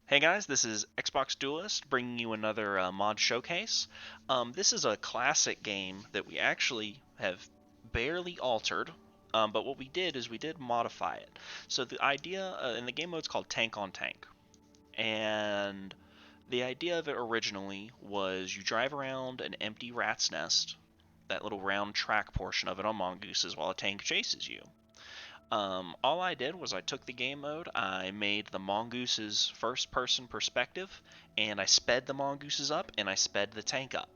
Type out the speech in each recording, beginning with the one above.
Hey guys, this is Xboxduelist bringing you another mod showcase. This is a classic game that we actually have barely altered, but what we did is we did modify it. So the idea in the game mode's called Tank on Tank, and the idea of it originally was you drive around an empty rat's nest, that little round track portion of it on Mongooses, while a tank chases you. All I did was I took the game mode, I made the Mongoose's first person perspective, and I sped the Mongooses up and I sped the tank up.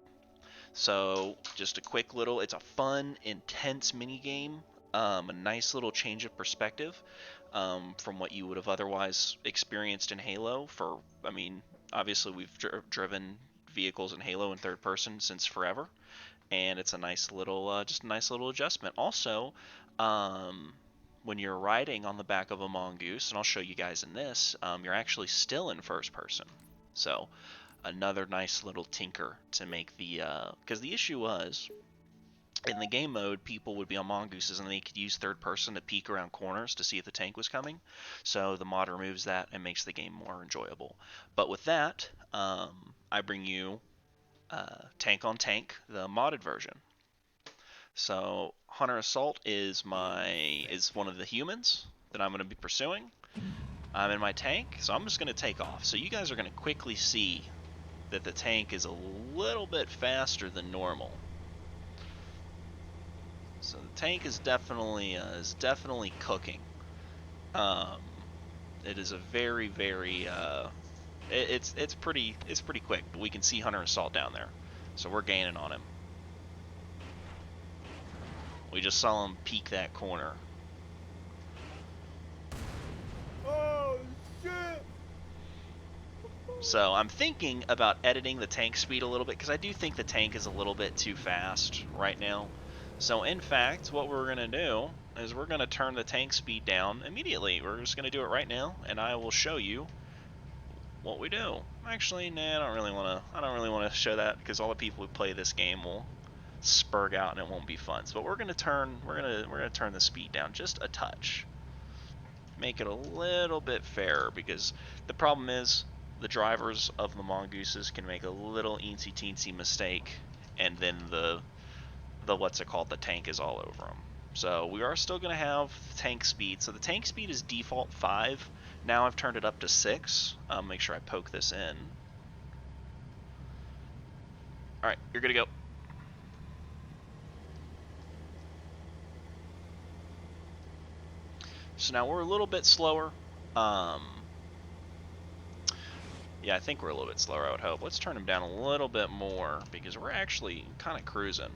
So just a quick little, it's a fun, intense mini game, a nice little change of perspective from what you would have otherwise experienced in Halo. I mean, obviously we've driven vehicles in Halo in third person since forever, and it's a nice little, just a nice little adjustment. Also, um, when you're riding on the back of a mongoose, and I'll show you guys in this, you're actually still in first person. So another nice little tinker to make the, because the issue was, in the game mode, people would be on mongooses and they could use third person to peek around corners to see if the tank was coming. So the mod removes that and makes the game more enjoyable. But with that, I bring you Tank on Tank, the modded version. So Hunter Assault is one of the humans that I'm going to be pursuing. I'm in my tank, so I'm just going to take off. So you guys are going to quickly see that the tank is a little bit faster than normal. So the tank is definitely cooking. Um, it is a very it's pretty quick. But we can see Hunter Assault down there, so we're gaining on him. We just saw him peek that corner. Oh shit! So I'm thinking about editing the tank speed a little bit because I do think the tank is a little bit too fast right now. So in fact, what we're going to do is we're going to turn the tank speed down immediately. We're just going to do it right now, and I will show you what we do. Actually, nah, I don't really want to show that because all the people who play this game will spurg out and it won't be fun. So we're going to turn the speed down just a touch. Make it a little bit fairer because the problem is the drivers of the mongooses can make a little eensy teensy mistake and then the what's it called, the tank is all over them. So we are still going to have tank speed. So the tank speed is default 5. Now I've turned it up to 6. Make sure I poke this in. Alright, you're good to go. So now we're a little bit slower. Um, Yeah, I think we're a little bit slower, I would hope. Let's turn them down a little bit more because we're actually kind of cruising.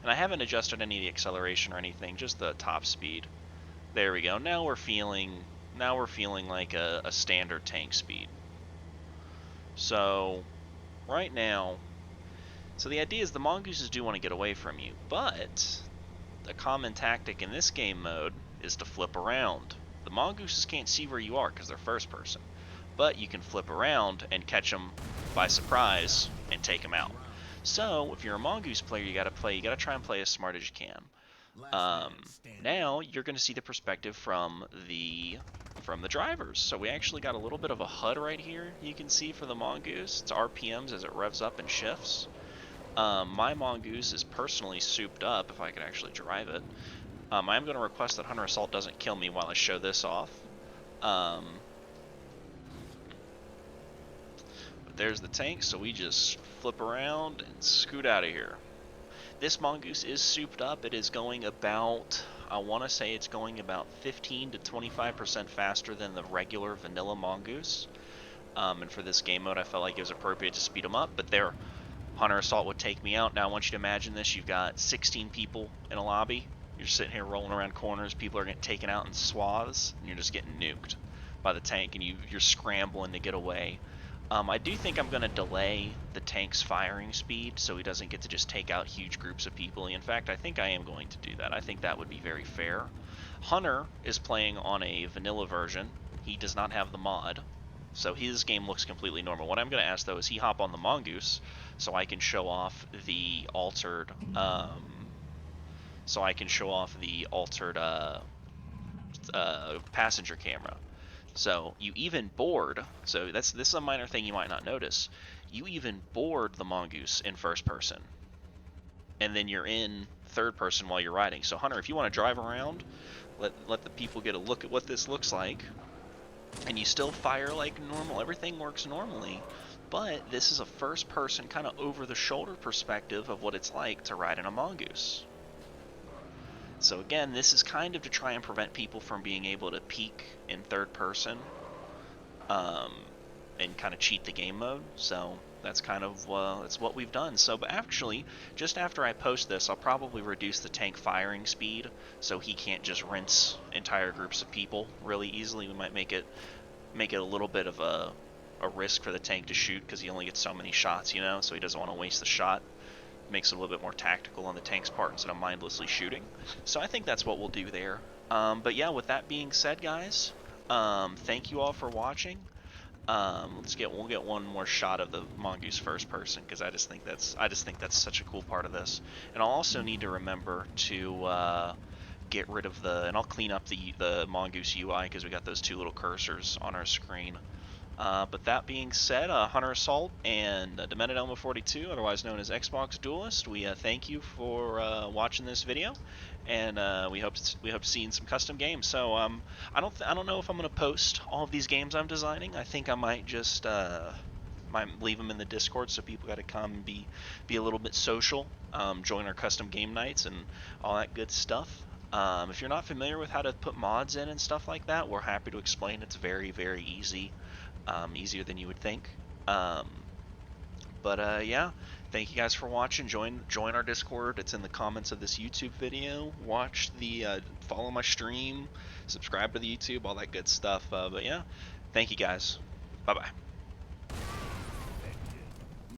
And I haven't adjusted any of the acceleration or anything, just the top speed. There we go. Now we're feeling like a standard tank speed. So right now, so the idea is the mongooses do want to get away from you, but a common tactic in this game mode is to flip around. The mongooses can't see where you are because they're first person, but you can flip around and catch them by surprise and take them out. So if you're a mongoose player, you gotta try and play as smart as you can. Um, Now you're going to see the perspective from the drivers. So we actually got a little bit of a HUD right here. You can see for the mongoose, it's RPMs as it revs up and shifts. My mongoose is personally souped up. If I could actually drive it, I am going to request that Hunter Assault doesn't kill me while I show this off. Um, but there's the tank, so we just flip around and scoot out of here. This mongoose is souped up. It is going about, I want to say it's going about 15 to 25% faster than the regular vanilla mongoose. And for this game mode, I felt like it was appropriate to speed them up. But there, Hunter Assault would take me out. Now I want you to imagine this. You've got 16 people in a lobby. You're sitting here rolling around corners. People are getting taken out in swaths, and you're just getting nuked by the tank, and you're scrambling to get away. I do think I'm going to delay the tank's firing speed so he doesn't get to just take out huge groups of people. In fact, I think I am going to do that. I think that would be very fair. Hunter is playing on a vanilla version. He does not have the mod, so his game looks completely normal. What I'm going to ask, though, is he hop on the Mongoose so I can show off the altered, passenger camera. So you even board. So this is a minor thing you might not notice. You even board the Mongoose in first person, and then you're in third person while you're riding. So Hunter, if you want to drive around, let the people get a look at what this looks like, and you still fire like normal. Everything works normally, but this is a first person kind of over the shoulder perspective of what it's like to ride in a Mongoose. So again, this is kind of to try and prevent people from being able to peek in third person, um, and kind of cheat the game mode. So that's kind of that's what we've done. So, but actually, just after I post this, I'll probably reduce the tank firing speed so he can't just rinse entire groups of people really easily. We might make it a little bit of a risk for the tank to shoot because he only gets so many shots, you know. So he doesn't want to waste the shot. Makes it a little bit more tactical on the tank's part instead of mindlessly shooting. So I think that's what we'll do there. But yeah, with that being said, guys, thank you all for watching. We'll get one more shot of the Mongoose first person because I just think that's such a cool part of this. And I'll also need to remember to get rid of and I'll clean up the Mongoose UI because we got those two little cursors on our screen. But that being said, Hunter Assault and Demented Elmo 42, otherwise known as Xbox Duelist, we thank you for watching this video, and we hope seeing some custom games. So I don't know if I'm gonna post all of these games I'm designing. I think I might just might leave them in the Discord so people got to come and be a little bit social, join our custom game nights and all that good stuff. If you're not familiar with how to put mods in and stuff like that, we're happy to explain. It's very easy, easier than you would think. Um, but yeah, thank you guys for watching. Join our Discord. It's in the comments of this YouTube video. Watch follow my stream, subscribe to the YouTube, all that good stuff. But yeah, thank you guys. Bye bye.